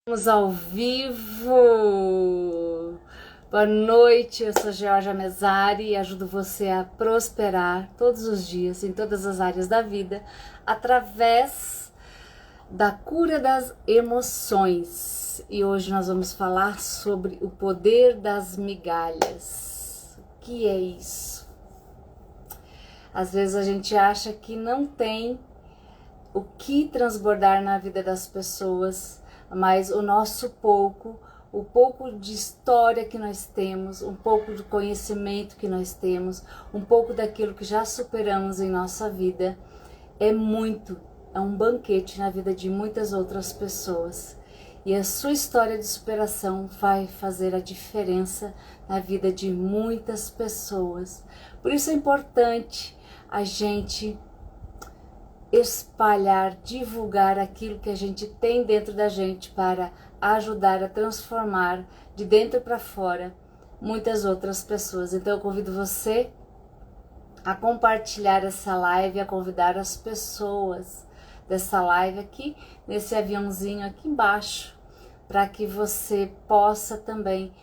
Estamos ao vivo! Boa noite, eu sou Georgia Mesari e ajudo você a prosperar todos os dias, em todas as áreas da vida, através da cura das emoções. E hoje nós vamos falar sobre o poder das migalhas. O que é isso? Às vezes a gente acha que não tem o que transbordar na vida das pessoas, mas o nosso pouco, o pouco de história que nós temos, um pouco de conhecimento que nós temos, um pouco daquilo que já superamos em nossa vida, é um banquete na vida de muitas outras pessoas. E a sua história de superação vai fazer a diferença na vida de muitas pessoas. Por isso é importante a gente espalhar, divulgar aquilo que a gente tem dentro da gente para ajudar a transformar de dentro para fora muitas outras pessoas. Então eu convido você a compartilhar essa live, a convidar as pessoas dessa live aqui, nesse aviãozinho aqui embaixo, para que você possa também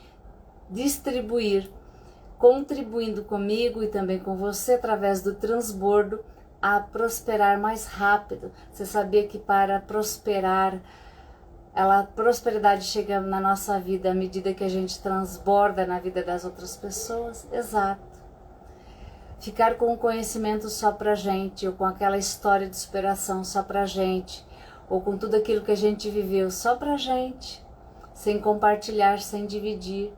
distribuir, contribuindo comigo e também com você através do transbordo, a prosperar mais rápido. Você sabia que para prosperar, a prosperidade chega na nossa vida à medida que a gente transborda na vida das outras pessoas? Exato. Ficar com o conhecimento só pra gente, ou com aquela história de superação só pra gente, ou com tudo aquilo que a gente viveu só pra gente, sem compartilhar, sem dividir,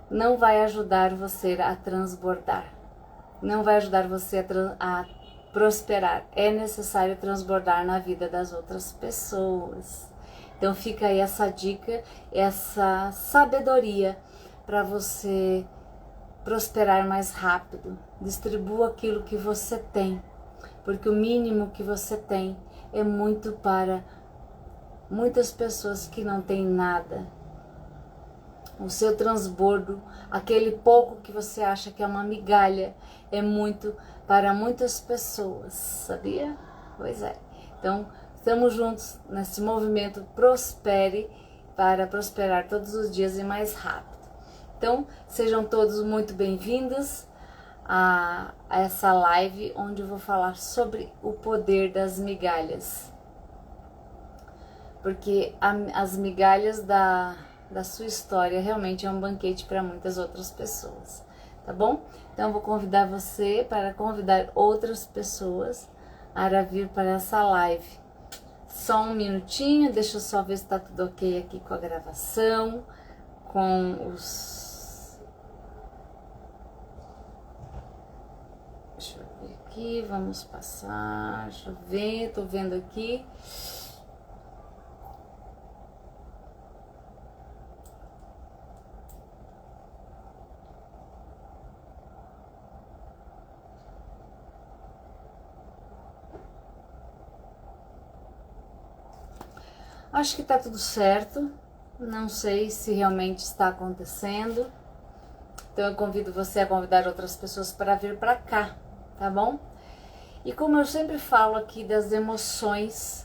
não vai ajudar você a transbordar. Não vai ajudar você a prosperar. É necessário transbordar na vida das outras pessoas. Então fica aí essa dica, essa sabedoria para você prosperar mais rápido. Distribua aquilo que você tem, porque o mínimo que você tem é muito para muitas pessoas que não têm nada. O seu transbordo, aquele pouco que você acha que é uma migalha, é muito para muitas pessoas, sabia? Pois é. Então, estamos juntos nesse movimento Prospere, para prosperar todos os dias e mais rápido. Então, sejam todos muito bem-vindos a essa live, onde eu vou falar sobre o poder das migalhas. Porque as migalhas da sua história realmente é um banquete para muitas outras pessoas, tá bom? Então eu vou convidar você para convidar outras pessoas a vir para essa live. Só um minutinho, deixa eu só ver se tá tudo ok aqui com a gravação, com os... Deixa eu ver aqui, vamos passar, deixa eu ver, tô vendo aqui. Acho que tá tudo certo, não sei se realmente está acontecendo, então eu convido você a convidar outras pessoas para vir para cá, tá bom? E como eu sempre falo aqui das emoções,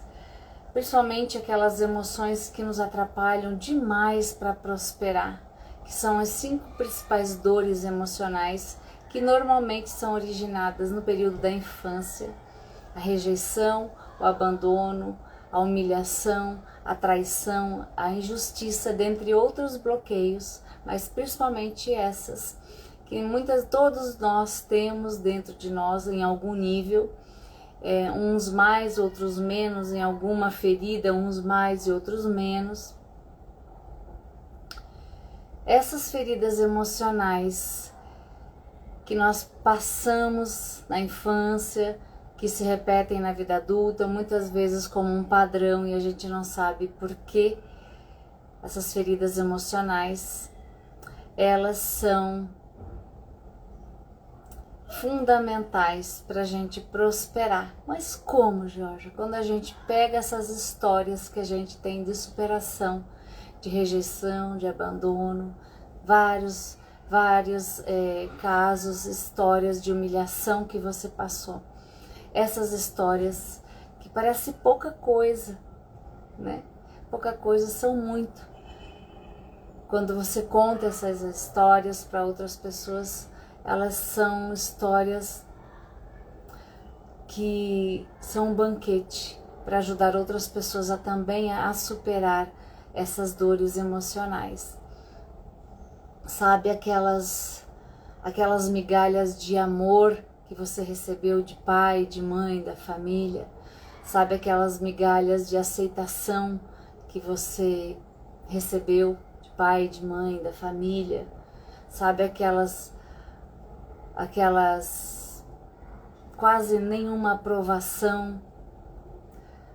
principalmente aquelas emoções que nos atrapalham demais para prosperar, que são as 5 principais dores emocionais que normalmente são originadas no período da infância: a rejeição, o abandono, a humilhação, a traição, a injustiça, dentre outros bloqueios, mas principalmente essas, que todos nós temos dentro de nós em algum nível, uns mais, outros menos, em alguma ferida, uns mais e outros menos. Essas feridas emocionais que nós passamos na infância, que se repetem na vida adulta, muitas vezes como um padrão, e a gente não sabe por que essas feridas emocionais, elas são fundamentais para a gente prosperar. Mas como, Jorge? Quando a gente pega essas histórias que a gente tem de superação, de rejeição, de abandono, vários casos, histórias de humilhação que você passou. Essas histórias que parece pouca coisa, né? pouca coisa, são muito. Quando você conta essas histórias para outras pessoas, elas são histórias que são um banquete para ajudar outras pessoas a também a superar essas dores emocionais. Sabe aquelas migalhas de amor que você recebeu de pai, de mãe, da família? Sabe aquelas migalhas de aceitação que você recebeu de pai, de mãe, da família? Sabe aquelas quase nenhuma aprovação,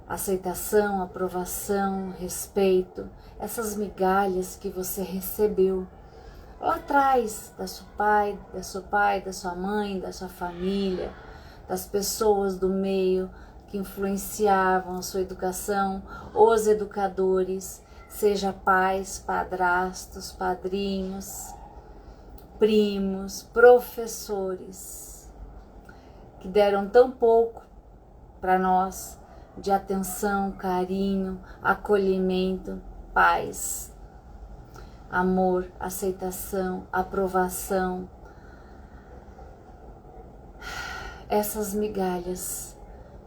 aceitação, aprovação, respeito, essas migalhas que você recebeu lá atrás da seu pai, da sua mãe, da sua família, das pessoas do meio que influenciavam a sua educação, os educadores, seja pais, padrastos, padrinhos, primos, professores, que deram tão pouco para nós de atenção, carinho, acolhimento, paz, amor, aceitação, aprovação. Essas migalhas,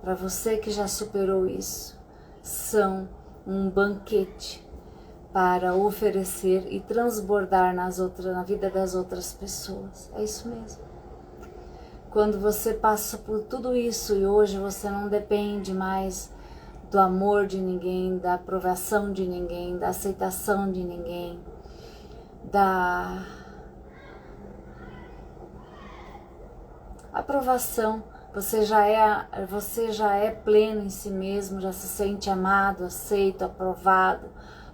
para você que já superou isso, são um banquete para oferecer e transbordar na vida das outras pessoas. É isso mesmo. Quando você passa por tudo isso e hoje você não depende mais do amor de ninguém, da aprovação de ninguém, da aceitação de ninguém, da aprovação, você já é pleno em si mesmo, já se sente amado, aceito, aprovado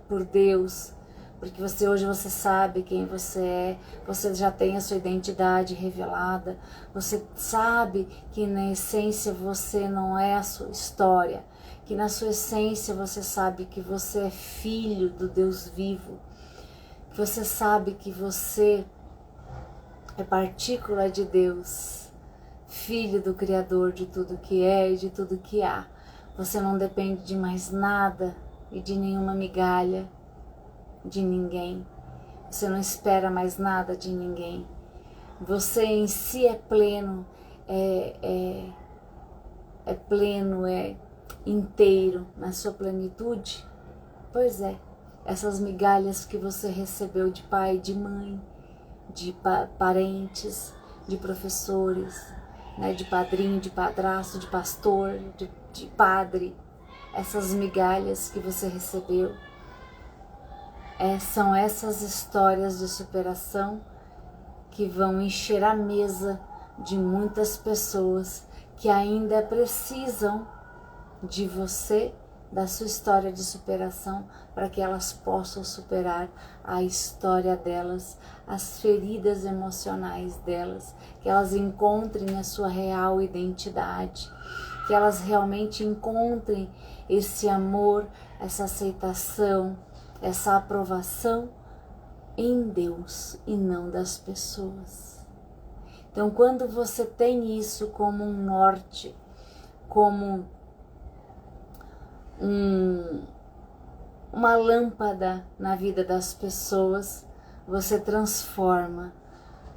por Deus, porque hoje você sabe quem você é, você já tem a sua identidade revelada, você sabe que na essência você não é a sua história, que na sua essência você sabe que você é filho do Deus vivo, que você sabe que você é partícula de Deus, filho do Criador de tudo que é e de tudo que há. Você não depende de mais nada e de nenhuma migalha de ninguém. Você não espera mais nada de ninguém. Você em si é pleno, é pleno, é inteiro na sua plenitude. Pois é, essas migalhas que você recebeu de pai, de mãe, de parentes, de professores, né, de padrinho, de padrasto, de pastor, de padre, essas migalhas que você recebeu, são essas histórias de superação que vão encher a mesa de muitas pessoas que ainda precisam de você, da sua história de superação, para que elas possam superar a história delas, as feridas emocionais delas, que elas encontrem a sua real identidade, que elas realmente encontrem esse amor, essa aceitação, essa aprovação em Deus e não das pessoas. Então, quando você tem isso como um norte, como uma lâmpada na vida das pessoas, você transforma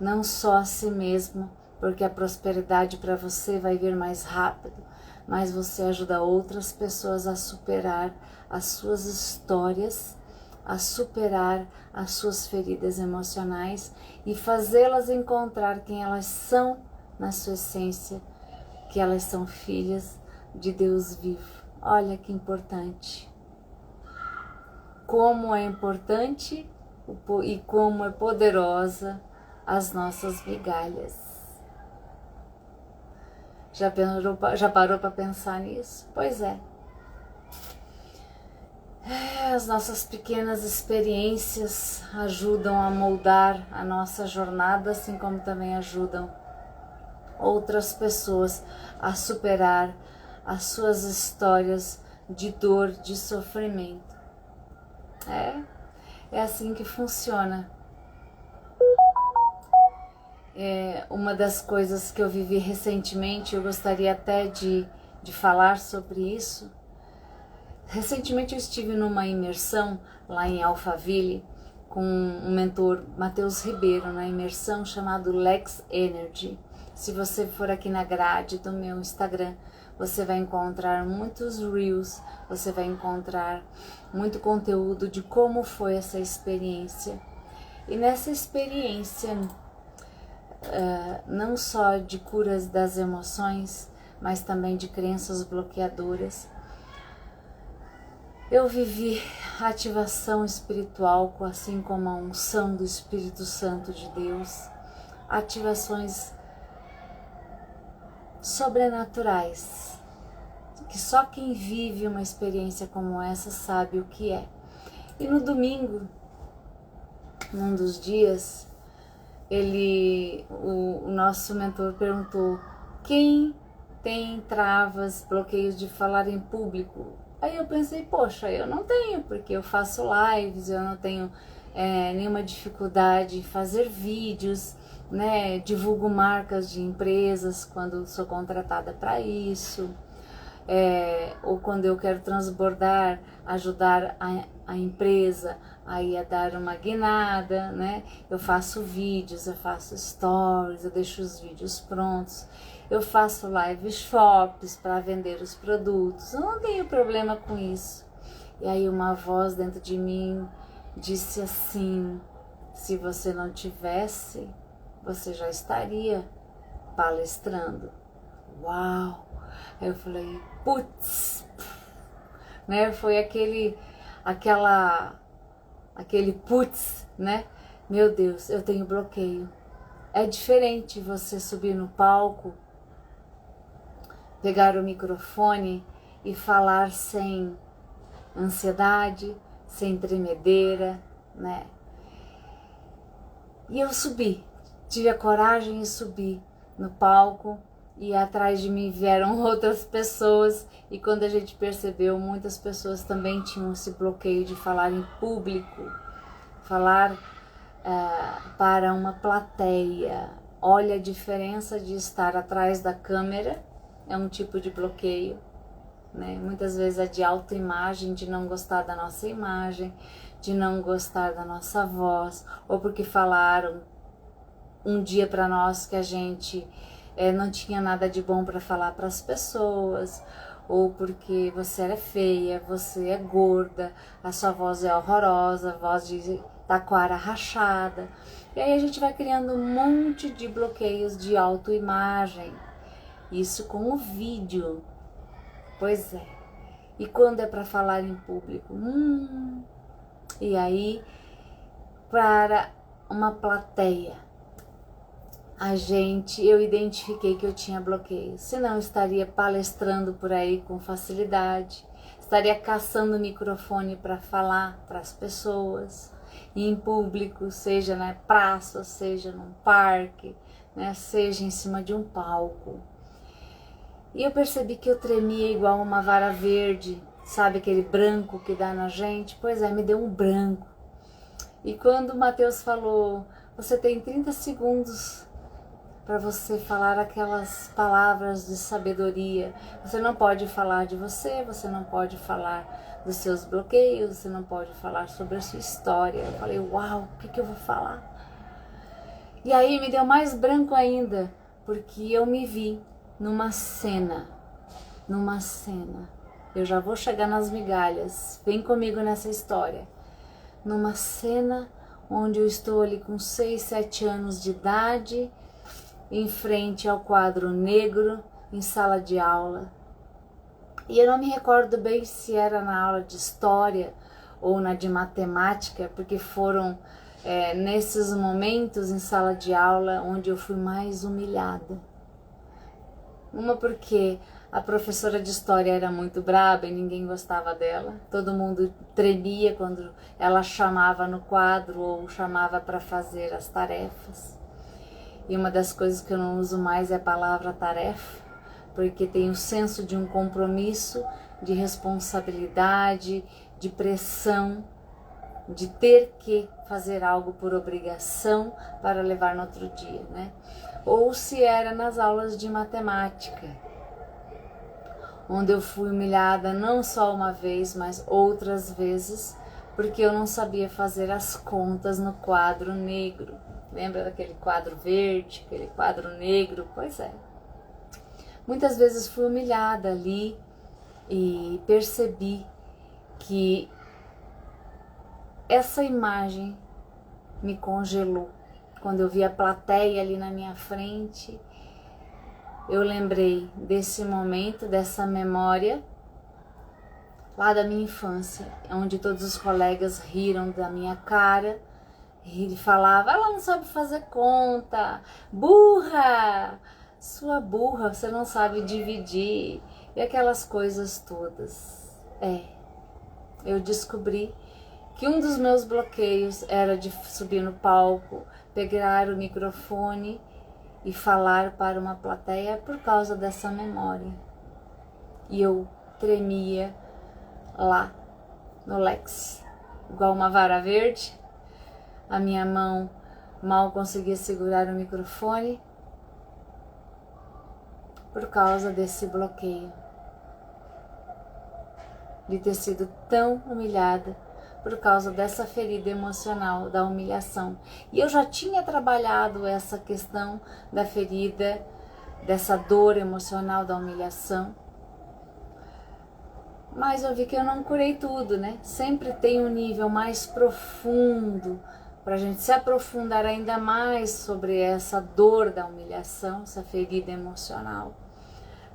não só a si mesmo, porque a prosperidade para você vai vir mais rápido, mas você ajuda outras pessoas a superar as suas histórias, a superar as suas feridas emocionais e fazê-las encontrar quem elas são na sua essência, que elas são filhas de Deus vivo. Olha que importante. Como é importante e como é poderosa as nossas migalhas. Já parou para pensar nisso? Pois é. As nossas pequenas experiências ajudam a moldar a nossa jornada, assim como também ajudam outras pessoas a superar as suas histórias de dor, de sofrimento. É assim que funciona. Uma das coisas que eu vivi recentemente, eu gostaria até de falar sobre isso, Recentemente eu estive numa imersão lá em Alphaville com um mentor, Matheus Ribeiro, na imersão chamada Lex Energy. Se você for aqui na grade do meu Instagram, você vai encontrar muitos reels, você vai encontrar muito conteúdo de como foi essa experiência. E nessa experiência, não só de curas das emoções, mas também de crenças bloqueadoras, eu vivi ativação espiritual, assim como a unção do Espírito Santo de Deus, ativações sobrenaturais, que só quem vive uma experiência como essa sabe o que é. E no domingo, num dos dias, o nosso mentor perguntou: quem tem travas, bloqueios de falar em público? Aí eu pensei, poxa, eu não tenho, porque eu faço lives, eu não tenho nenhuma dificuldade em fazer vídeos, né? Divulgo marcas de empresas quando sou contratada para isso, ou quando eu quero transbordar, ajudar a empresa aí a dar uma guinada, né? Eu faço vídeos, eu faço stories, eu deixo os vídeos prontos. Eu faço live shops para vender os produtos, eu não tenho problema com isso. E aí uma voz dentro de mim disse assim: se você não tivesse, você já estaria palestrando. Uau! Aí eu falei, putz, né? Foi aquele putz, né? Meu Deus, eu tenho bloqueio. É diferente você subir no palco, pegar o microfone e falar sem ansiedade, sem tremedeira, né? E eu subi, tive a coragem de subir no palco e atrás de mim vieram outras pessoas, e quando a gente percebeu, muitas pessoas também tinham esse bloqueio de falar em público, falar para uma plateia. Olha a diferença de estar atrás da câmera, é um tipo de bloqueio, né? Muitas vezes é de autoimagem, de não gostar da nossa imagem, de não gostar da nossa voz, ou porque falaram um dia para nós que a gente não tinha nada de bom para falar para as pessoas, ou porque você era feia, você é gorda, a sua voz é horrorosa, a voz de taquara rachada. E aí a gente vai criando um monte de bloqueios de autoimagem. Isso com o vídeo. Pois é. E quando é para falar em público? E aí, para uma plateia, eu identifiquei que eu tinha bloqueio. Senão eu estaria palestrando por aí com facilidade, estaria caçando o microfone para falar para as pessoas, em público, seja na praça, seja num parque, né, seja em cima de um palco. E eu percebi que eu tremia igual uma vara verde, sabe aquele branco que dá na gente? Pois é, me deu um branco. E quando o Matheus falou, você tem 30 segundos para você falar aquelas palavras de sabedoria. Você não pode falar de você, você não pode falar dos seus bloqueios, você não pode falar sobre a sua história. Eu falei, uau, o que eu vou falar? E aí me deu mais branco ainda, porque eu me vi numa cena. Eu já vou chegar nas migalhas, vem comigo nessa história. Numa cena onde eu estou ali com 6, 7 anos de idade, em frente ao quadro negro, em sala de aula. E eu não me recordo bem se era na aula de história ou na de matemática, porque foram nesses momentos em sala de aula onde eu fui mais humilhada. Uma porque a professora de história era muito braba e ninguém gostava dela. Todo mundo tremia quando ela chamava no quadro ou chamava para fazer as tarefas. E uma das coisas que eu não uso mais é a palavra tarefa, porque tem o senso de um compromisso, de responsabilidade, de pressão, de ter que fazer algo por obrigação para levar no outro dia, né? Ou se era nas aulas de matemática, onde eu fui humilhada não só uma vez, mas outras vezes, porque eu não sabia fazer as contas no quadro negro. Lembra daquele quadro verde, aquele quadro negro? Pois é. Muitas vezes fui humilhada ali e percebi que essa imagem me congelou. Quando eu vi a plateia ali na minha frente, eu lembrei desse momento, dessa memória lá da minha infância, onde todos os colegas riram da minha cara e falavam: ela não sabe fazer conta, burra, sua burra, você não sabe dividir, e aquelas coisas todas. Eu descobri que um dos meus bloqueios era de subir no palco, pegar o microfone e falar para uma plateia por causa dessa memória. E eu tremia lá no Lex, igual uma vara verde. A minha mão mal conseguia segurar o microfone por causa desse bloqueio, de ter sido tão humilhada por causa dessa ferida emocional da humilhação. E eu já tinha trabalhado essa questão da ferida, dessa dor emocional da humilhação, mas eu vi que eu não curei tudo, né? Sempre tem um nível mais profundo para a gente se aprofundar ainda mais sobre essa dor da humilhação, essa ferida emocional.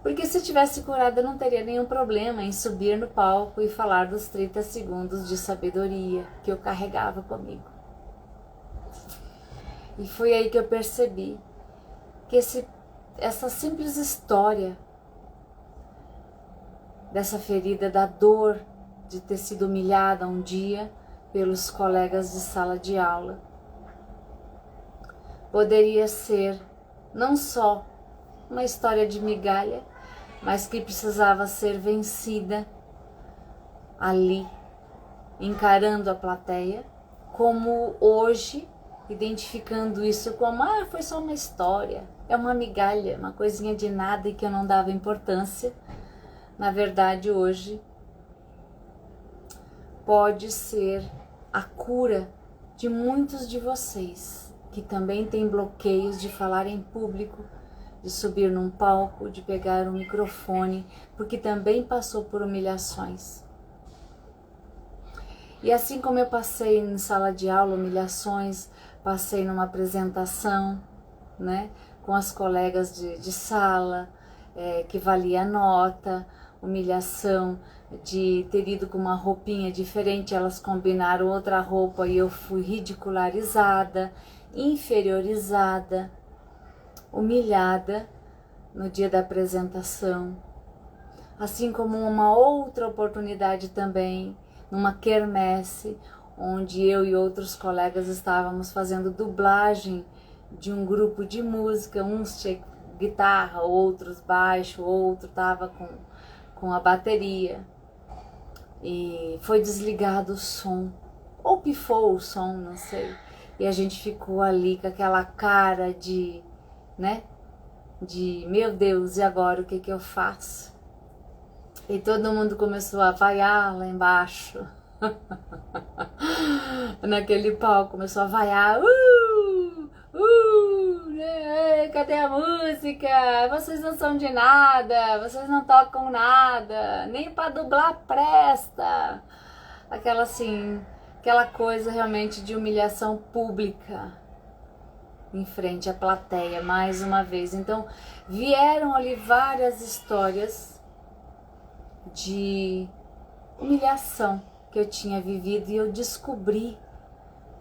Porque se tivesse curado, eu não teria nenhum problema em subir no palco e falar dos 30 segundos de sabedoria que eu carregava comigo. E foi aí que eu percebi que essa simples história dessa ferida da dor de ter sido humilhada um dia pelos colegas de sala de aula poderia ser não só uma história de migalha, mas que precisava ser vencida ali, encarando a plateia, como hoje, identificando isso como, foi só uma história, é uma migalha, uma coisinha de nada e que eu não dava importância. Na verdade, hoje, pode ser a cura de muitos de vocês, que também têm bloqueios de falar em público, de subir num palco, de pegar um microfone, porque também passou por humilhações. E assim como eu passei em sala de aula humilhações, passei numa apresentação, né, com as colegas de sala, que valia a nota, humilhação de ter ido com uma roupinha diferente, elas combinaram outra roupa e eu fui ridicularizada, inferiorizada, humilhada no dia da apresentação, assim como uma outra oportunidade também, numa quermesse, onde eu e outros colegas estávamos fazendo dublagem de um grupo de música, uns tinha guitarra, outros baixo, outro estava com a bateria, e foi desligado o som, ou pifou o som, não sei, e a gente ficou ali com aquela cara de, né, de meu Deus, e agora o que eu faço? E todo mundo começou a vaiar lá embaixo, naquele palco, começou a vaiar, cadê a música? Vocês não são de nada, vocês não tocam nada, nem para dublar presta. Aquela assim, aquela coisa realmente de humilhação pública em frente à plateia, mais uma vez. Então, vieram ali várias histórias de humilhação que eu tinha vivido e eu descobri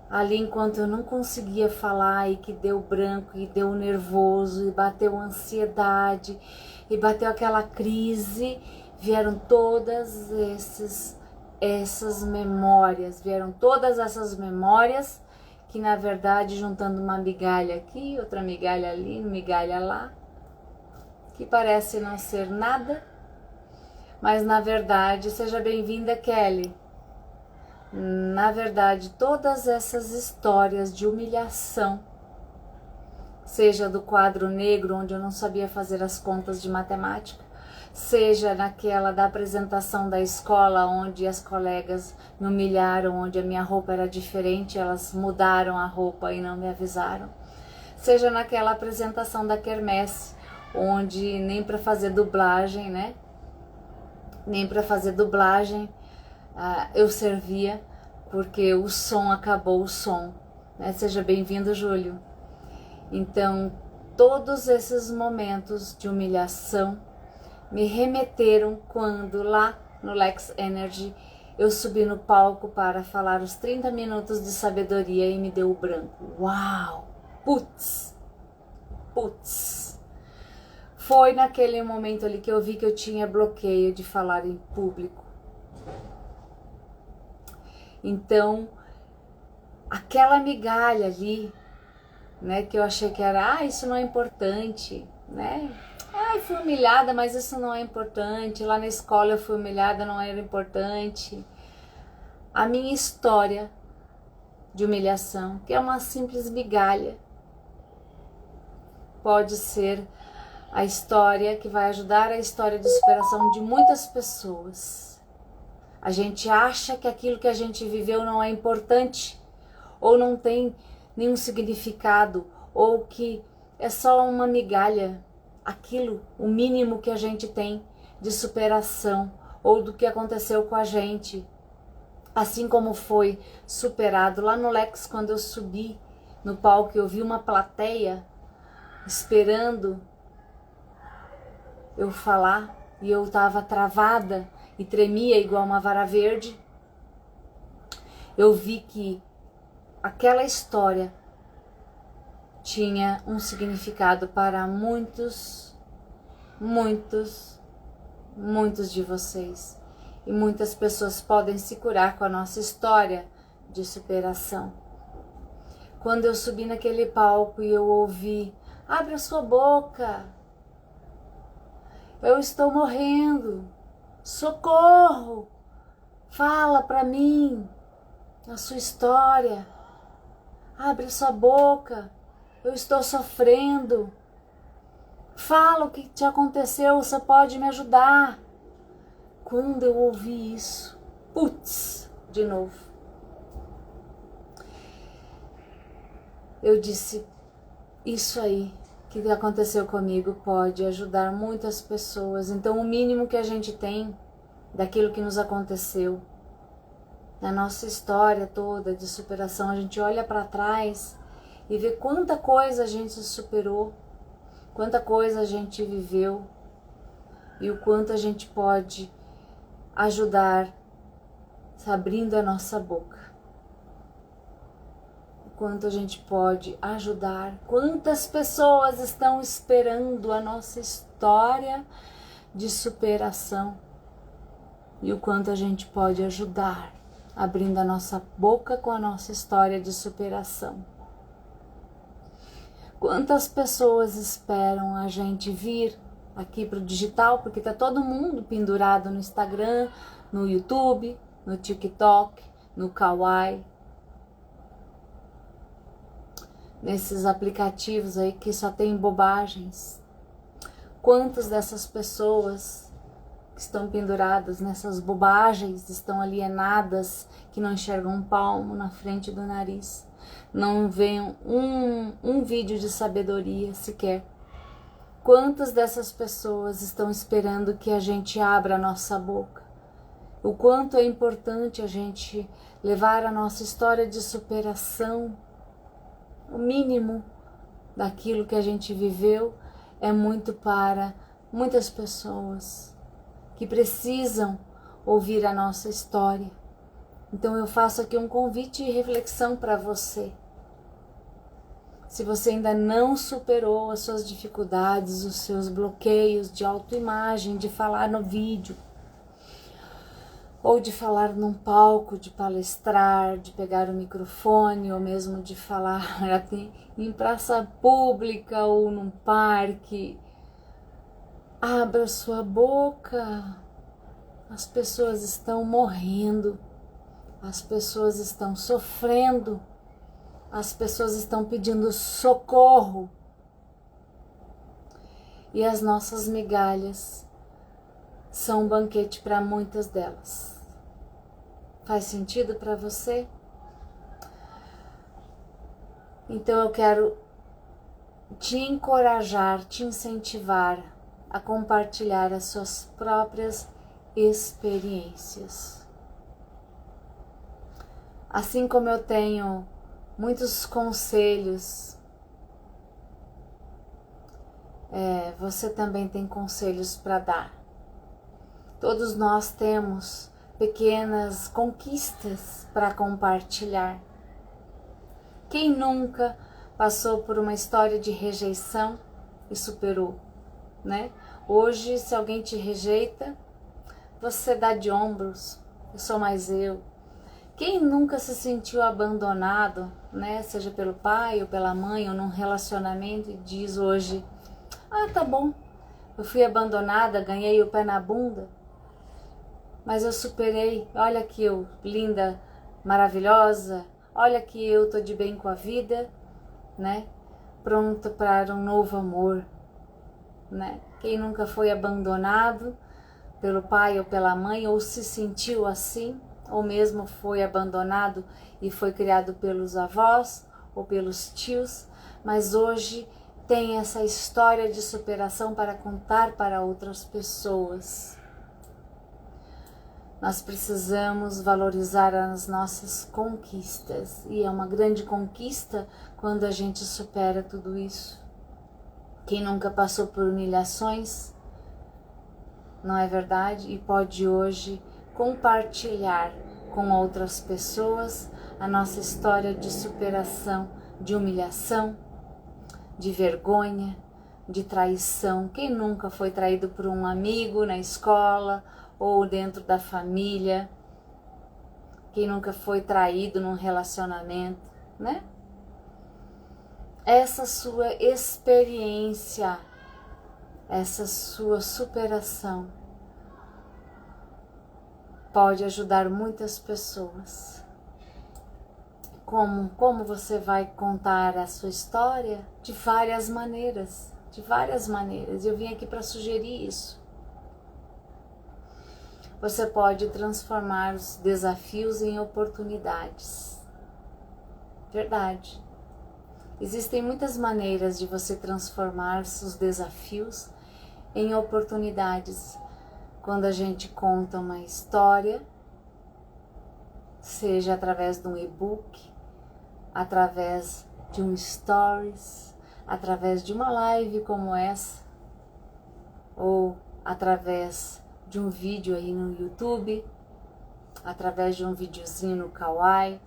ali enquanto eu não conseguia falar e que deu branco e deu nervoso e bateu ansiedade e bateu aquela crise, vieram todas essas memórias, que na verdade, juntando uma migalha aqui, outra migalha ali, migalha lá, que parece não ser nada, mas na verdade, seja bem-vinda, Kelly. Na verdade, todas essas histórias de humilhação, seja do quadro negro, onde eu não sabia fazer as contas de matemática, seja naquela da apresentação da escola, onde as colegas me humilharam, onde a minha roupa era diferente, elas mudaram a roupa e não me avisaram, seja naquela apresentação da quermesse, onde nem para fazer dublagem, né? Nem para fazer dublagem eu servia, porque o som acabou, o som, né? Seja bem-vindo, Júlio. Então, todos esses momentos de humilhação me remeteram quando lá no Lex Energy eu subi no palco para falar os 30 minutos de sabedoria e me deu o branco. Uau! Putz! Foi naquele momento ali que eu vi que eu tinha bloqueio de falar em público. Então, aquela migalha ali, né, que eu achei que era, isso não é importante, né? Fui humilhada, mas isso não é importante. Lá na escola eu fui humilhada, não era importante. A minha história de humilhação, que é uma simples migalha, pode ser a história que vai ajudar a história de superação de muitas pessoas. A gente acha que aquilo que a gente viveu não é importante, ou não tem nenhum significado, ou que é só uma migalha, aquilo, o mínimo que a gente tem de superação, ou do que aconteceu com a gente. Assim como foi superado lá no Lex, quando eu subi no palco, eu vi uma plateia esperando eu falar, e eu estava travada e tremia igual uma vara verde. Eu vi que aquela história tinha um significado para muitos de vocês. E muitas pessoas podem se curar com a nossa história de superação. Quando eu subi naquele palco e eu ouvi, abre a sua boca, eu estou morrendo, socorro, fala para mim a sua história, abre a sua boca, eu estou sofrendo, fala o que te aconteceu, você pode me ajudar. Quando eu ouvi isso, putz, de novo, eu disse, isso aí que aconteceu comigo pode ajudar muitas pessoas. Então o mínimo que a gente tem daquilo que nos aconteceu, na nossa história toda de superação, a gente olha para trás e vê quanta coisa a gente superou, quanta coisa a gente viveu e o quanto a gente pode ajudar, abrindo a nossa boca. O quanto a gente pode ajudar, quantas pessoas estão esperando a nossa história de superação e o quanto a gente pode ajudar, abrindo a nossa boca com a nossa história de superação. Quantas pessoas esperam a gente vir aqui para o digital, porque tá todo mundo pendurado no Instagram, no YouTube, no TikTok, no Kawaii, nesses aplicativos aí que só tem bobagens. Quantas dessas pessoas que estão penduradas nessas bobagens, estão alienadas, que não enxergam um palmo na frente do nariz, não veem um vídeo de sabedoria sequer. Quantas dessas pessoas estão esperando que a gente abra a nossa boca? O quanto é importante a gente levar a nossa história de superação, o mínimo daquilo que a gente viveu é muito para muitas pessoas que precisam ouvir a nossa história. Então eu faço aqui um convite e reflexão para você. Se você ainda não superou as suas dificuldades, os seus bloqueios de autoimagem, de falar no vídeo, ou de falar num palco, de palestrar, de pegar o microfone, ou mesmo de falar em praça pública ou num parque, abra sua boca. As pessoas estão morrendo, as pessoas estão sofrendo, as pessoas estão pedindo socorro. E as nossas migalhas são um banquete para muitas delas. Faz sentido para você? Então eu quero te encorajar, te incentivar a compartilhar as suas próprias experiências. Assim como eu tenho muitos conselhos, você também tem conselhos para dar. Todos nós temos pequenas conquistas para compartilhar. Quem nunca passou por uma história de rejeição e superou, né? Hoje, se alguém te rejeita, você dá de ombros, eu sou mais eu. Quem nunca se sentiu abandonado, né? Seja pelo pai ou pela mãe ou num relacionamento e diz hoje, tá bom, eu fui abandonada, ganhei o pé na bunda, mas eu superei, olha que eu, linda, maravilhosa, olha que eu tô de bem com a vida, né? Pronta para um novo amor, né? Quem nunca foi abandonado pelo pai ou pela mãe, ou se sentiu assim, ou mesmo foi abandonado e foi criado pelos avós ou pelos tios, mas hoje tem essa história de superação para contar para outras pessoas. Nós precisamos valorizar as nossas conquistas, e é uma grande conquista quando a gente supera tudo isso. Quem nunca passou por humilhações, não é verdade? E pode hoje compartilhar com outras pessoas a nossa história de superação, de humilhação, de vergonha, de traição. Quem nunca foi traído por um amigo na escola ou dentro da família? Quem nunca foi traído num relacionamento, né? Essa sua experiência, essa sua superação pode ajudar muitas pessoas. Como você vai contar a sua história? De várias maneiras, de várias maneiras. Eu vim aqui para sugerir isso. Você pode transformar os desafios em oportunidades. Verdade. Existem muitas maneiras de você transformar os desafios em oportunidades. Quando a gente conta uma história, seja através de um e-book, através de um stories, através de uma live como essa, ou através de um vídeo aí no YouTube, através de um videozinho no Kawaii,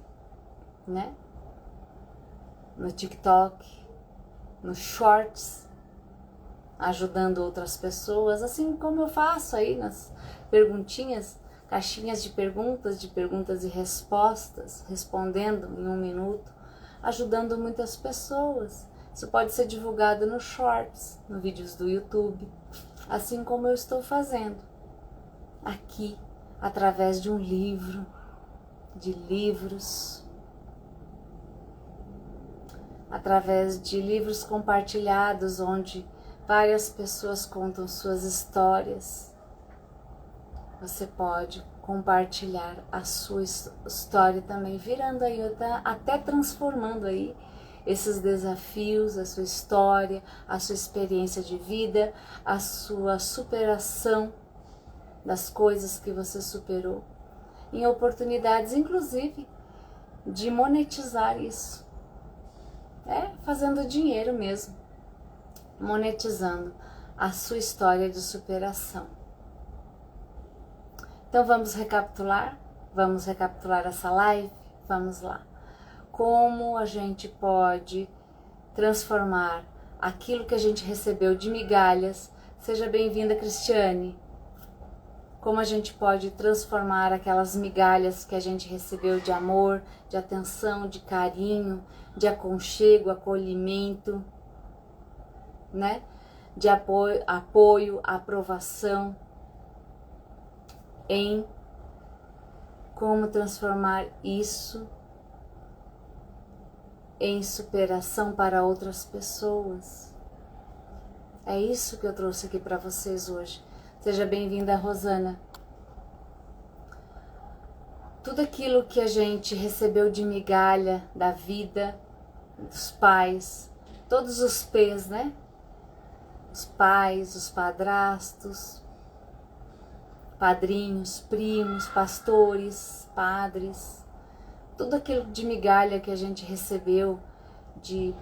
né? No TikTok, no Shorts, ajudando outras pessoas, assim como eu faço aí nas perguntinhas, caixinhas de perguntas e respostas, respondendo em 1 minuto, ajudando muitas pessoas. Isso pode ser divulgado no Shorts, no vídeos do YouTube, assim como eu estou fazendo aqui, através de um livro, de livros, através de livros compartilhados, onde várias pessoas contam suas histórias. Você pode compartilhar a sua história também, virando aí, até transformando aí esses desafios, a sua história, a sua experiência de vida, a sua superação das coisas que você superou, em oportunidades, inclusive, de monetizar isso. Fazendo dinheiro mesmo, monetizando a sua história de superação. Então vamos recapitular essa live, vamos lá. Como a gente pode transformar aquilo que a gente recebeu de migalhas? Seja bem-vinda, Cristiane. Como a gente pode transformar aquelas migalhas que a gente recebeu de amor, de atenção, de carinho, de aconchego, acolhimento, né? De apoio, aprovação, em como transformar isso em superação para outras pessoas. É isso que eu trouxe aqui para vocês hoje. Seja bem-vinda, Rosana. Tudo aquilo que a gente recebeu de migalha da vida, dos pais, todos os P's, né? Os pais, os padrastos, padrinhos, primos, pastores, padres, tudo aquilo de migalha que a gente recebeu de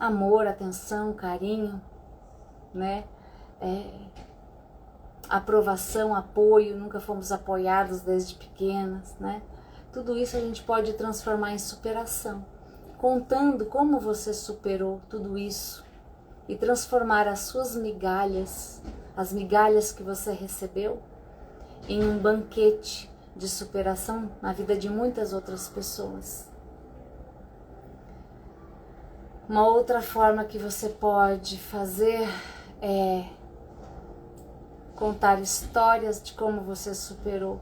amor, atenção, carinho, né? Aprovação, apoio, nunca fomos apoiados desde pequenas, né? Tudo isso a gente pode transformar em superação, contando como você superou tudo isso e transformar as suas migalhas, as migalhas que você recebeu, em um banquete de superação na vida de muitas outras pessoas. Uma outra forma que você pode fazer é contar histórias de como você superou,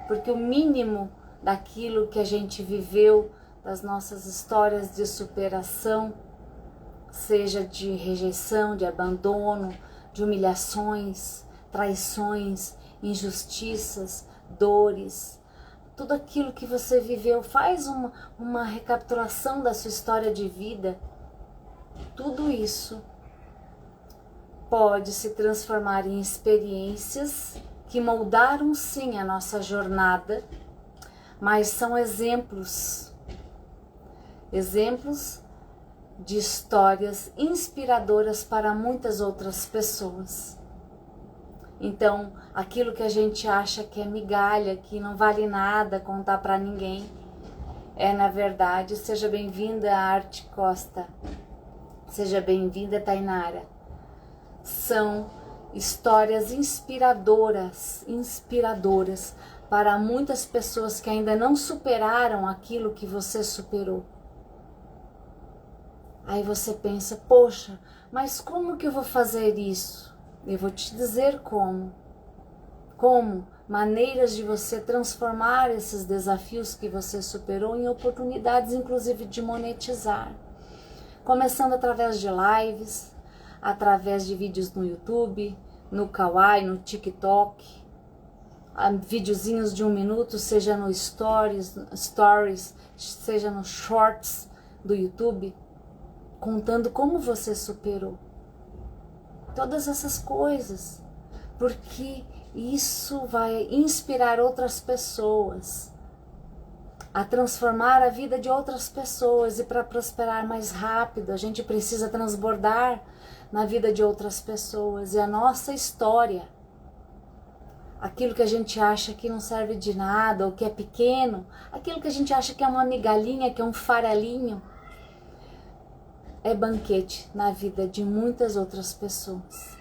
porque o mínimo daquilo que a gente viveu, das nossas histórias de superação, seja de rejeição, de abandono, de humilhações, traições, injustiças, dores, tudo aquilo que você viveu, faz uma recapitulação da sua história de vida. Tudo isso pode se transformar em experiências que moldaram sim a nossa jornada, mas são exemplos de histórias inspiradoras para muitas outras pessoas. Então, aquilo que a gente acha que é migalha, que não vale nada contar para ninguém, na verdade, seja bem-vinda, Arte Costa, seja bem-vinda, Tainara. São histórias inspiradoras para muitas pessoas que ainda não superaram aquilo que você superou. Aí você pensa, poxa, mas como que eu vou fazer isso? Eu vou te dizer como. Como? Maneiras de você transformar esses desafios que você superou em oportunidades, inclusive de monetizar. Começando através de lives, através de vídeos no YouTube, no Kawaii, no TikTok, videozinhos de 1 minuto, seja no Stories, seja no Shorts do YouTube, contando como você superou. Todas essas coisas, porque isso vai inspirar outras pessoas a transformar a vida de outras pessoas, e para prosperar mais rápido, a gente precisa transbordar na vida de outras pessoas, e a nossa história, aquilo que a gente acha que não serve de nada, ou que é pequeno, aquilo que a gente acha que é uma migalhinha, que é um farelinho, é banquete na vida de muitas outras pessoas.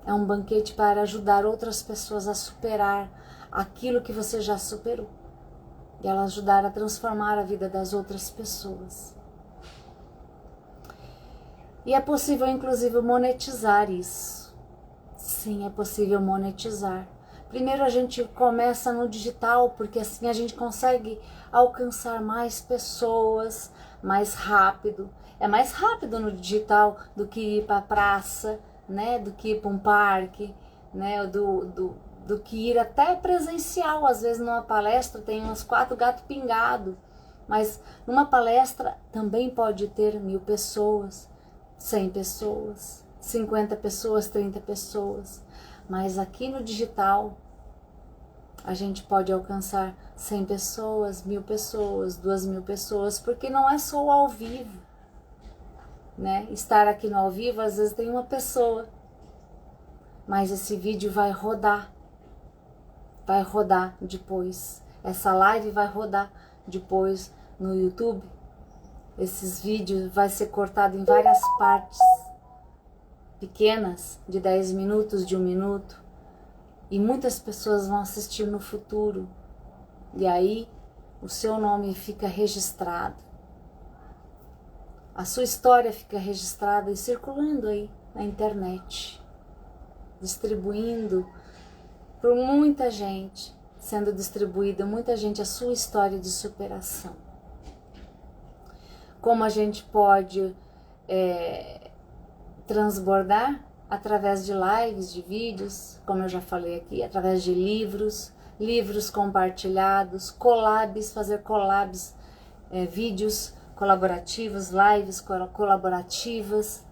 É um banquete para ajudar outras pessoas a superar aquilo que você já superou, e ela ajudar a transformar a vida das outras pessoas. E é possível, inclusive, monetizar isso. Sim, é possível monetizar. Primeiro a gente começa no digital, porque assim a gente consegue alcançar mais pessoas mais rápido. É mais rápido no digital do que ir para a praça, né? Do que ir para um parque, né? Do que ir até presencial. Às vezes numa palestra tem uns 4 gatos pingados, mas numa palestra também pode ter 1000 pessoas, 100 pessoas, 50 pessoas, 30 pessoas. Mas aqui no digital a gente pode alcançar 100 pessoas, 1000 pessoas, 2000 pessoas, porque não é só o ao vivo, né? Estar aqui no ao vivo, às vezes tem uma pessoa, mas esse vídeo vai rodar depois. Essa live vai rodar depois no YouTube. Esses vídeos vai ser cortado em várias partes pequenas, de 10 minutos, de 1 minuto, e muitas pessoas vão assistir no futuro, e aí o seu nome fica registrado, a sua história fica registrada e circulando aí na internet, distribuindo por muita gente, sendo distribuída muita gente a sua história de superação. Como a gente pode transbordar através de lives, de vídeos, como eu já falei aqui, através de livros, livros compartilhados, collabs, fazer collabs, vídeos colaborativos, lives colaborativas,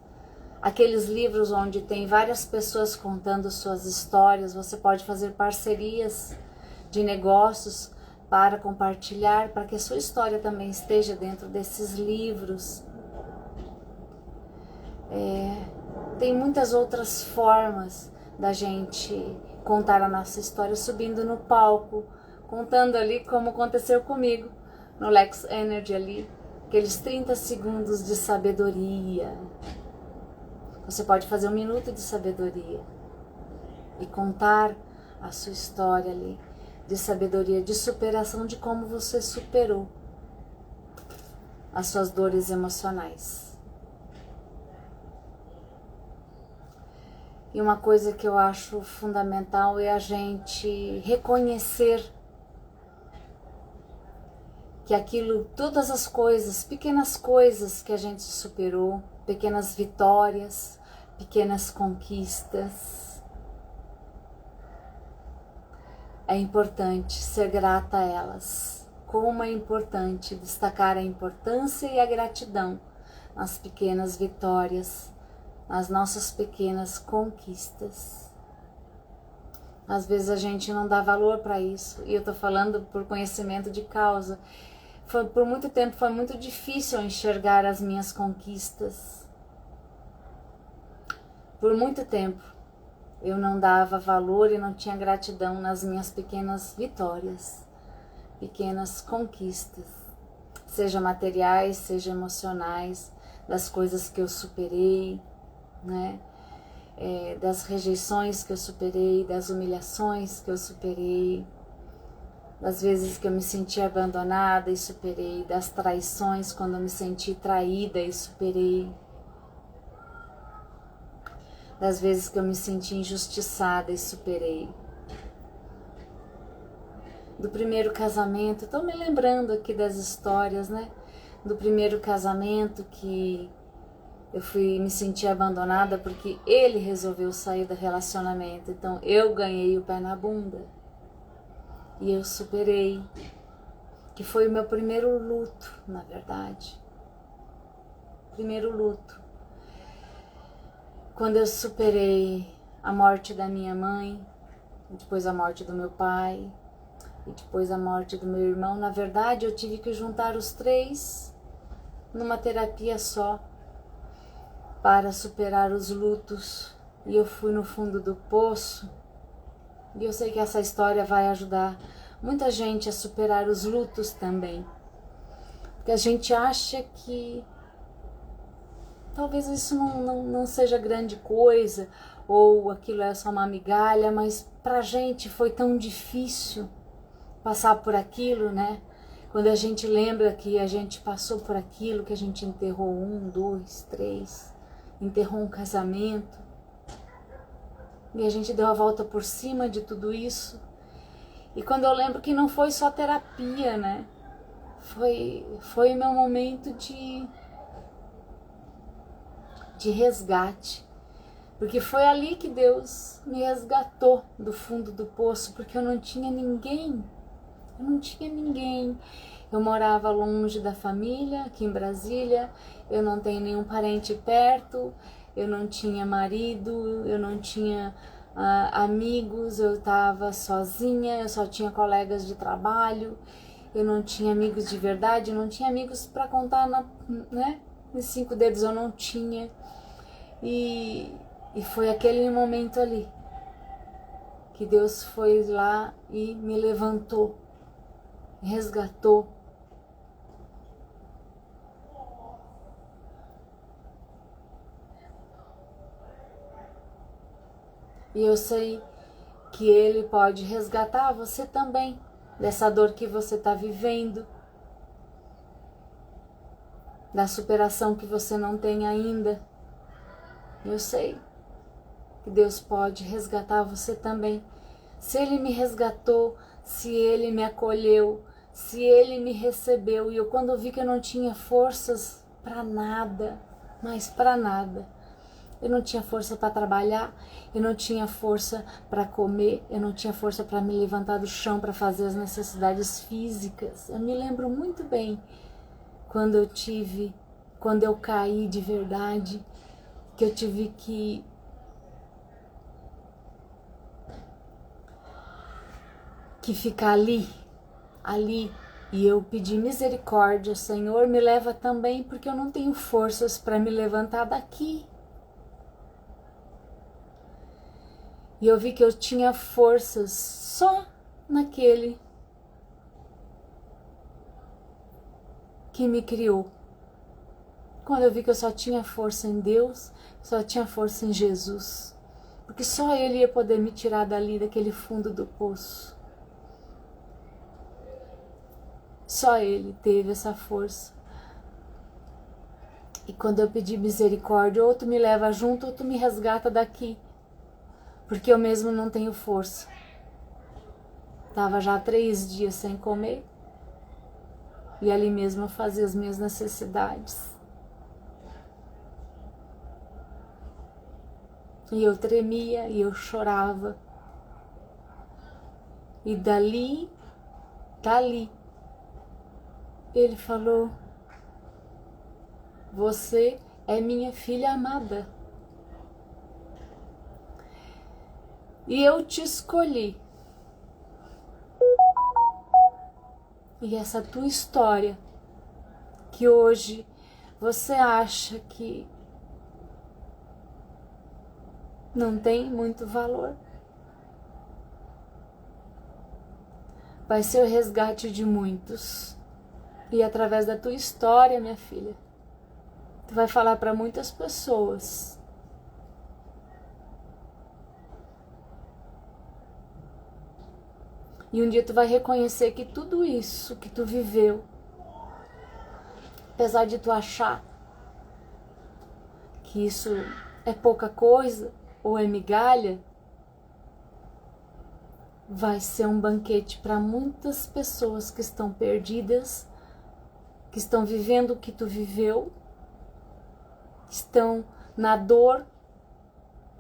aqueles livros onde tem várias pessoas contando suas histórias. Você pode fazer parcerias de negócios para compartilhar, para que a sua história também esteja dentro desses livros. Tem muitas outras formas da gente contar a nossa história, subindo no palco, contando ali como aconteceu comigo no Lex Energy ali, aqueles 30 segundos de sabedoria. Você pode fazer 1 minuto de sabedoria e contar a sua história ali, de sabedoria, de superação, de como você superou as suas dores emocionais. E uma coisa que eu acho fundamental é a gente reconhecer que aquilo, todas as coisas, pequenas coisas que a gente superou, pequenas vitórias, pequenas conquistas, é importante ser grata a elas. Como é importante destacar a importância e a gratidão nas pequenas vitórias, nas nossas pequenas conquistas. Às vezes a gente não dá valor para isso, e eu tô falando por conhecimento de causa. Por muito tempo foi muito difícil enxergar as minhas conquistas. Por muito tempo eu não dava valor e não tinha gratidão nas minhas pequenas vitórias, pequenas conquistas, seja materiais, seja emocionais, das coisas que eu superei, né? Das rejeições que eu superei, das humilhações que eu superei, das vezes que eu me senti abandonada e superei, das traições quando eu me senti traída e superei, das vezes que eu me senti injustiçada e superei. Do primeiro casamento, estou me lembrando aqui das histórias, né? Do primeiro casamento que eu me senti abandonada porque ele resolveu sair do relacionamento. Então eu ganhei o pé na bunda. E eu superei. Que foi o meu primeiro luto, na verdade. Primeiro luto. Quando eu superei a morte da minha mãe, depois a morte do meu pai, e depois a morte do meu irmão. Na verdade, eu tive que juntar os 3 numa terapia só, para superar os lutos, e eu fui no fundo do poço, e eu sei que essa história vai ajudar muita gente a superar os lutos também, porque a gente acha que talvez isso não seja grande coisa, ou aquilo é só uma migalha, mas pra gente foi tão difícil passar por aquilo, né? Quando a gente lembra que a gente passou por aquilo, que a gente enterrou 1, 2, 3... enterrou um casamento, e a gente deu a volta por cima de tudo isso. E quando eu lembro que não foi só terapia, né? Foi meu momento de resgate, porque foi ali que Deus me resgatou do fundo do poço, porque eu não tinha ninguém, eu morava longe da família, aqui em Brasília, eu não tenho nenhum parente perto, eu não tinha marido, eu não tinha amigos, eu estava sozinha, eu só tinha colegas de trabalho, eu não tinha amigos de verdade, eu não tinha amigos para contar, né? Nos 5 dedos eu não tinha. E foi aquele momento ali que Deus foi lá e me levantou, me resgatou. E eu sei que Ele pode resgatar você também dessa dor que você está vivendo, da superação que você não tem ainda. Eu sei que Deus pode resgatar você também. Se Ele me resgatou, se Ele me acolheu, se Ele me recebeu, e eu quando vi que eu não tinha forças para nada, mas para nada, Eu não tinha força para trabalhar, eu não tinha força para comer, eu não tinha força para me levantar do chão para fazer as necessidades físicas. Eu me lembro muito bem quando eu caí de verdade, que eu tive que ficar ali, e eu pedi misericórdia, Senhor, me leva também, porque eu não tenho forças para me levantar daqui. E eu vi que eu tinha forças só naquele que me criou. Quando eu vi que eu só tinha força em Deus, só tinha força em Jesus, porque só Ele ia poder me tirar dali, daquele fundo do poço. Só Ele teve essa força. E quando eu pedi misericórdia, ou tu me leva junto, ou tu me resgata daqui, porque eu mesmo não tenho força. Tava já 3 dias sem comer, e ali mesmo eu fazia as minhas necessidades. E eu tremia, e eu chorava. E dali, Ele falou: você é minha filha amada. E eu te escolhi. E essa tua história, que hoje você acha que não tem muito valor, vai ser o resgate de muitos. E através da tua história, minha filha, tu vai falar para muitas pessoas. E um dia tu vai reconhecer que tudo isso que tu viveu, apesar de tu achar que isso é pouca coisa ou é migalha, vai ser um banquete para muitas pessoas que estão perdidas, que estão vivendo o que tu viveu, que estão na dor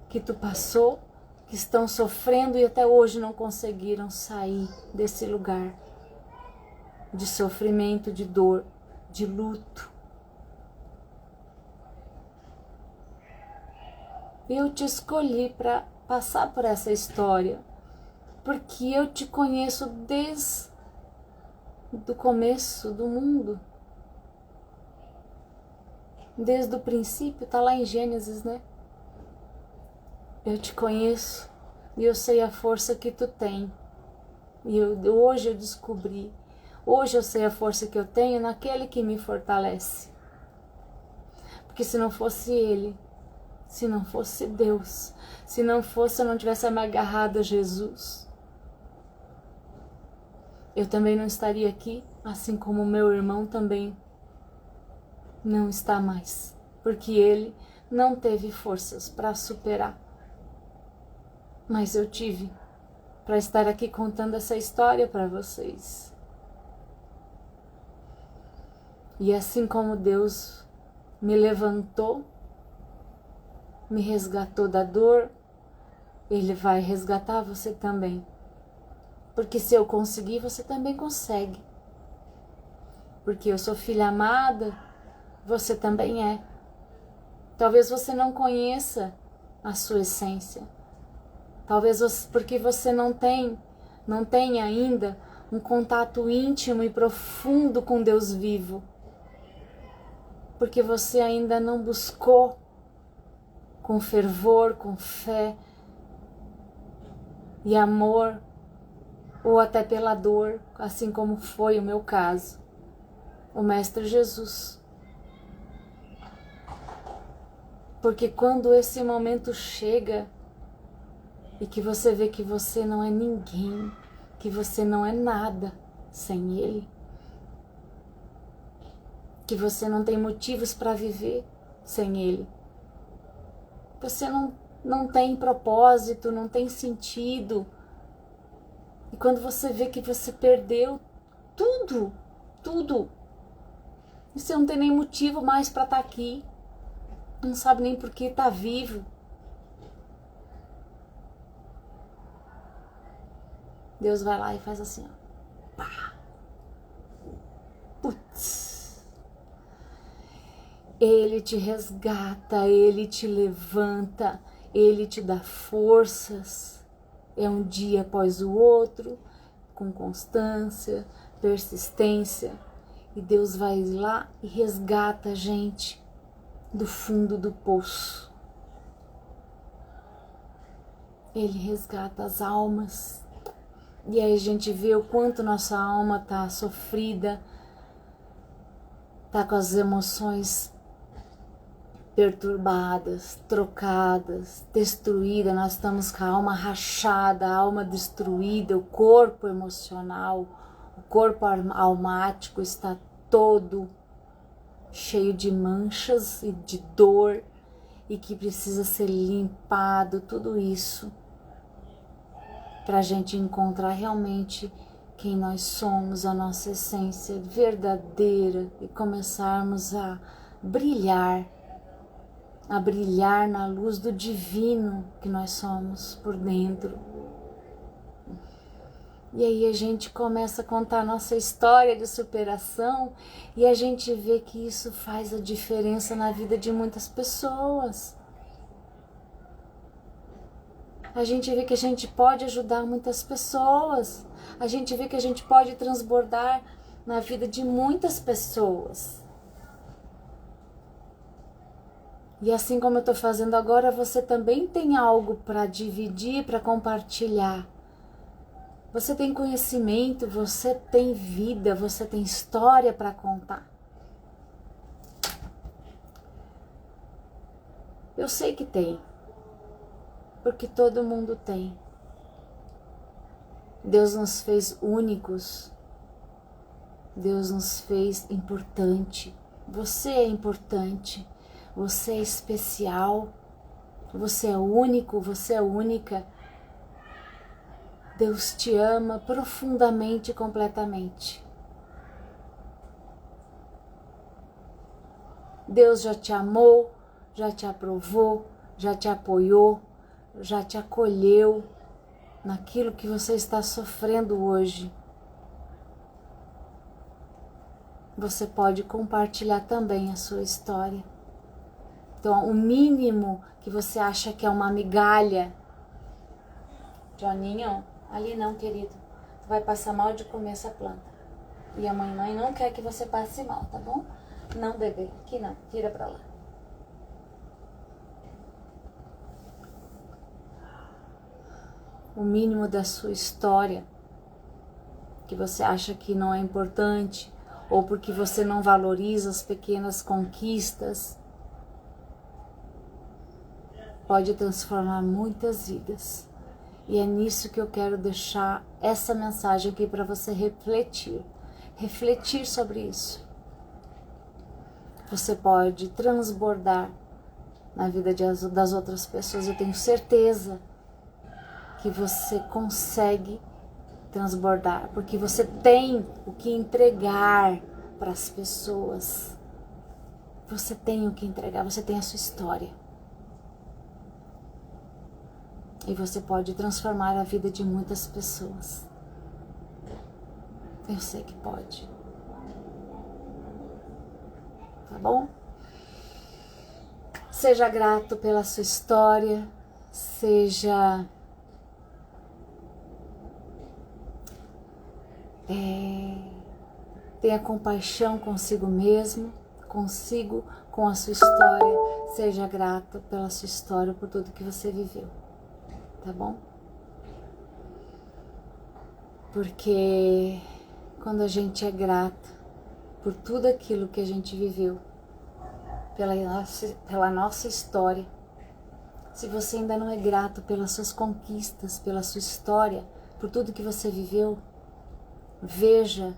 que tu passou, que estão sofrendo e até hoje não conseguiram sair desse lugar de sofrimento, de dor, de luto. Eu te escolhi para passar por essa história, porque eu te conheço desde o começo do mundo. Desde o princípio, tá lá em Gênesis, né? Eu te conheço e eu sei a força que tu tem. E hoje eu descobri, hoje eu sei a força que eu tenho naquele que me fortalece. Porque se não fosse Ele, se não fosse Deus, se não fosse, eu não tivesse me agarrado a Jesus, eu também não estaria aqui, assim como meu irmão também não está mais, porque ele não teve forças para superar. Mas eu tive, para estar aqui contando essa história para vocês. E assim como Deus me levantou, me resgatou da dor, Ele vai resgatar você também. Porque se eu conseguir, você também consegue. Porque eu sou filha amada, você também é. Talvez você não conheça a sua essência. Talvez porque você não tem ainda um contato íntimo e profundo com Deus vivo. Porque você ainda não buscou com fervor, com fé e amor, ou até pela dor, assim como foi o meu caso, o Mestre Jesus. Porque quando esse momento chega e que você vê que você não é ninguém, que você não é nada sem Ele, que você não tem motivos para viver sem Ele, você não tem propósito, não tem sentido. E quando você vê que você perdeu tudo, você não tem nem motivo mais para estar aqui. não sabe nem por que tá vivo. Deus vai lá e faz assim, ó. Pá. Putz. Ele te resgata, Ele te levanta, Ele te dá forças. É um dia após o outro, com constância, persistência. E Deus vai lá e resgata a gente do fundo do poço. Ele resgata as almas. E aí a gente vê o quanto nossa alma tá sofrida, tá com as emoções perturbadas, trocadas, destruída. Nós estamos com a alma rachada, a alma destruída, o corpo emocional, o corpo almático está todo cheio de manchas e de dor e que precisa ser limpado, tudo isso para a gente encontrar realmente quem nós somos, a nossa essência verdadeira e começarmos a brilhar na luz do divino que nós somos por dentro. E aí a gente começa a contar a nossa história de superação e a gente vê que isso faz a diferença na vida de muitas pessoas. A gente vê que a gente pode ajudar muitas pessoas. A gente vê que a gente pode transbordar na vida de muitas pessoas. E assim como eu estou fazendo agora, você também tem algo para dividir, para compartilhar. Você tem conhecimento, você tem vida, você tem história para contar. Eu sei que tem, porque todo mundo tem. Deus nos fez únicos, Deus nos fez importante. Você é importante, você é especial, você é único, você é única. Deus te ama profundamente e completamente. Deus já te amou, já te aprovou, já te apoiou, já te acolheu naquilo que você está sofrendo hoje. Você pode compartilhar também a sua história. Então, o mínimo que você acha que é uma migalha, Joninho, ali não, querido. Tu vai passar mal de comer essa planta. E a mamãe não quer que você passe mal, tá bom? Não, bebê. Aqui não. Tira pra lá. O mínimo da sua história, que você acha que não é importante, ou porque você não valoriza as pequenas conquistas, pode transformar muitas vidas. E é nisso que eu quero deixar essa mensagem aqui para você refletir. Refletir sobre isso. Você pode transbordar na vida das outras pessoas. Eu tenho certeza que você consegue transbordar, porque você tem o que entregar para as pessoas. Você tem o que entregar, você tem a sua história. E você pode transformar a vida de muitas pessoas. Eu sei que pode. Tá bom? Seja grato pela sua história. Tenha compaixão consigo mesmo, com a sua história. Seja grato pela sua história, por tudo que você viveu. Tá bom? Porque quando a gente é grata por tudo aquilo que a gente viveu, pela nossa história, se você ainda não é grato pelas suas conquistas, pela sua história, por tudo que você viveu, veja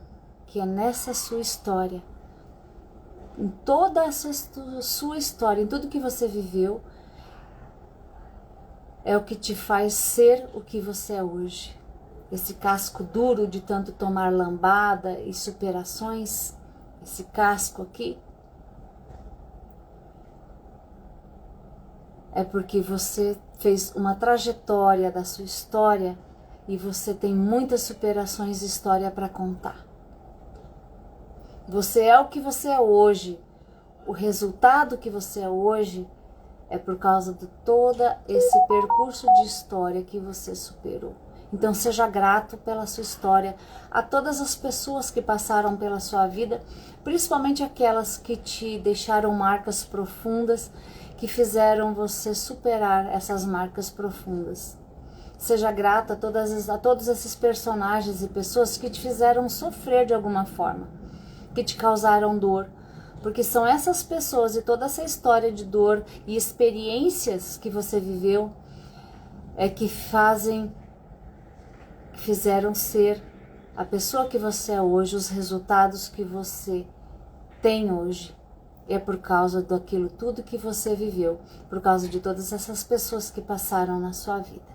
que é nessa sua história, em toda essa sua história, em tudo que você viveu, é o que te faz ser o que você é hoje. Esse casco duro de tanto tomar lambada e superações, esse casco aqui, é porque você fez uma trajetória da sua história e você tem muitas superações de história para contar. Você é o que você é hoje. O resultado que você é hoje é por causa de todo esse percurso de história que você superou. Então seja grato pela sua história, a todas as pessoas que passaram pela sua vida, principalmente aquelas que te deixaram marcas profundas, que fizeram você superar essas marcas profundas. Seja grato a todos esses personagens e pessoas que te fizeram sofrer de alguma forma, que te causaram dor, porque são essas pessoas e toda essa história de dor e experiências que você viveu que fizeram ser a pessoa que você é hoje, os resultados que você tem hoje. É por causa daquilo tudo que você viveu, por causa de todas essas pessoas que passaram na sua vida.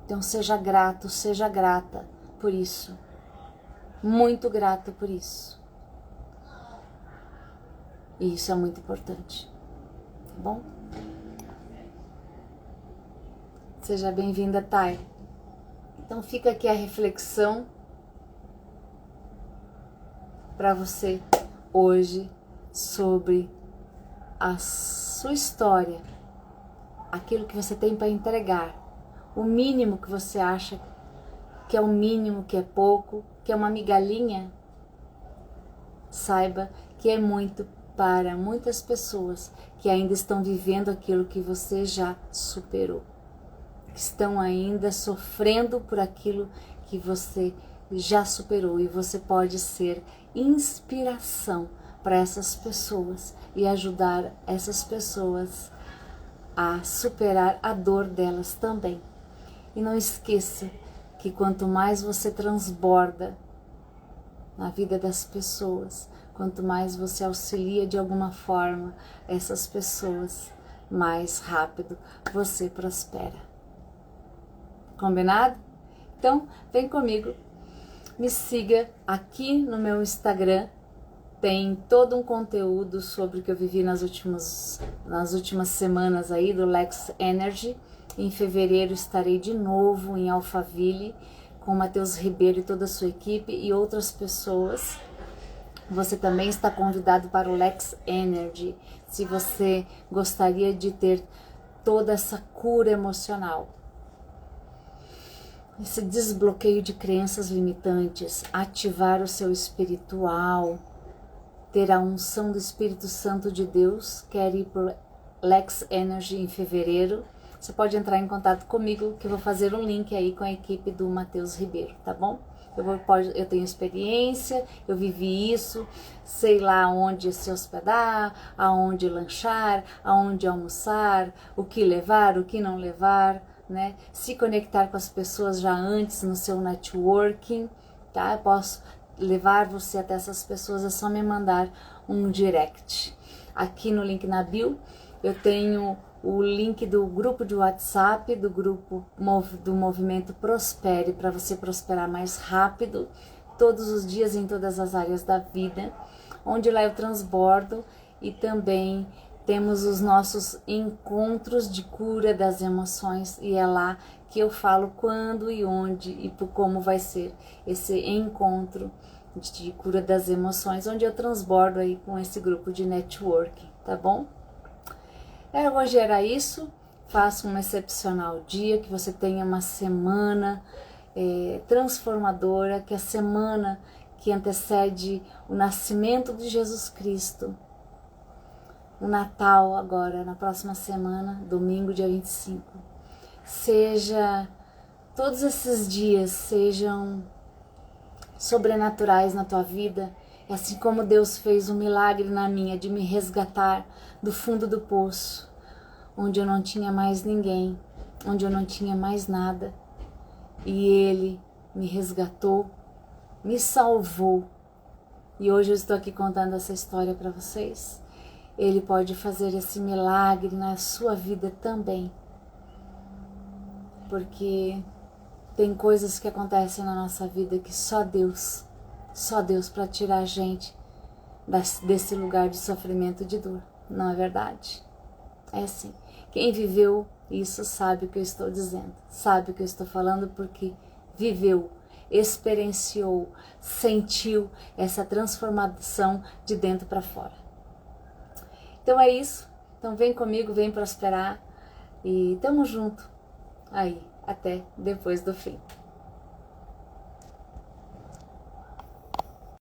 Então seja grato, seja grata por isso. Muito grato por isso. E isso é muito importante, tá bom? Seja bem-vinda, Thay. Então fica aqui a reflexão para você hoje sobre a sua história, aquilo que você tem para entregar, o mínimo que você acha que é o mínimo, que é pouco, que é uma migalhinha. Saiba que é muito para muitas pessoas que ainda estão vivendo aquilo que você já superou, que estão ainda sofrendo por aquilo que você já superou, e você pode ser inspiração para essas pessoas e ajudar essas pessoas a superar a dor delas também. E não esqueça que quanto mais você transborda na vida das pessoas, quanto mais você auxilia de alguma forma essas pessoas, mais rápido você prospera. Combinado? Então, vem comigo, me siga aqui no meu Instagram, tem todo um conteúdo sobre o que eu vivi nas últimas semanas aí do Lex Energy. Em fevereiro estarei de novo em Alphaville com o Matheus Ribeiro e toda a sua equipe e outras pessoas. Você também está convidado para o Lex Energy, se você gostaria de ter toda essa cura emocional, esse desbloqueio de crenças limitantes, ativar o seu espiritual, ter a unção do Espírito Santo de Deus. Quer ir para o Lex Energy em fevereiro? Você pode entrar em contato comigo, que eu vou fazer um link aí com a equipe do Matheus Ribeiro, tá bom? Eu tenho experiência, eu vivi isso, sei lá onde se hospedar, aonde lanchar, aonde almoçar, o que levar, o que não levar, né? Se conectar com as pessoas já antes no seu networking, tá? Eu posso levar você até essas pessoas, é só me mandar um direct. Aqui no link na bio eu tenho o link do grupo de WhatsApp, do grupo do Movimento Prospere, para você prosperar mais rápido, todos os dias em todas as áreas da vida, onde lá eu transbordo, e também temos os nossos encontros de cura das emoções, e é lá que eu falo quando e onde e como vai ser esse encontro de cura das emoções, onde eu transbordo aí com esse grupo de networking, tá bom? Hoje era isso. Faça um excepcional dia, que você tenha uma semana transformadora, que a semana que antecede o nascimento de Jesus Cristo, o Natal agora, na próxima semana, domingo, dia 25, todos esses dias sejam sobrenaturais na tua vida, assim como Deus fez um milagre na minha, de me resgatar do fundo do poço, onde eu não tinha mais ninguém, onde eu não tinha mais nada, e Ele me resgatou, me salvou, e hoje eu estou aqui contando essa história para vocês. Ele pode fazer esse milagre na sua vida também, porque tem coisas que acontecem na nossa vida que só Deus para tirar a gente desse lugar de sofrimento e de dor, não é verdade? É assim. Quem viveu isso sabe o que eu estou dizendo, sabe o que eu estou falando, porque viveu, experienciou, sentiu essa transformação de dentro para fora. Então é isso. Então vem comigo, vem prosperar e tamo junto aí até depois do fim.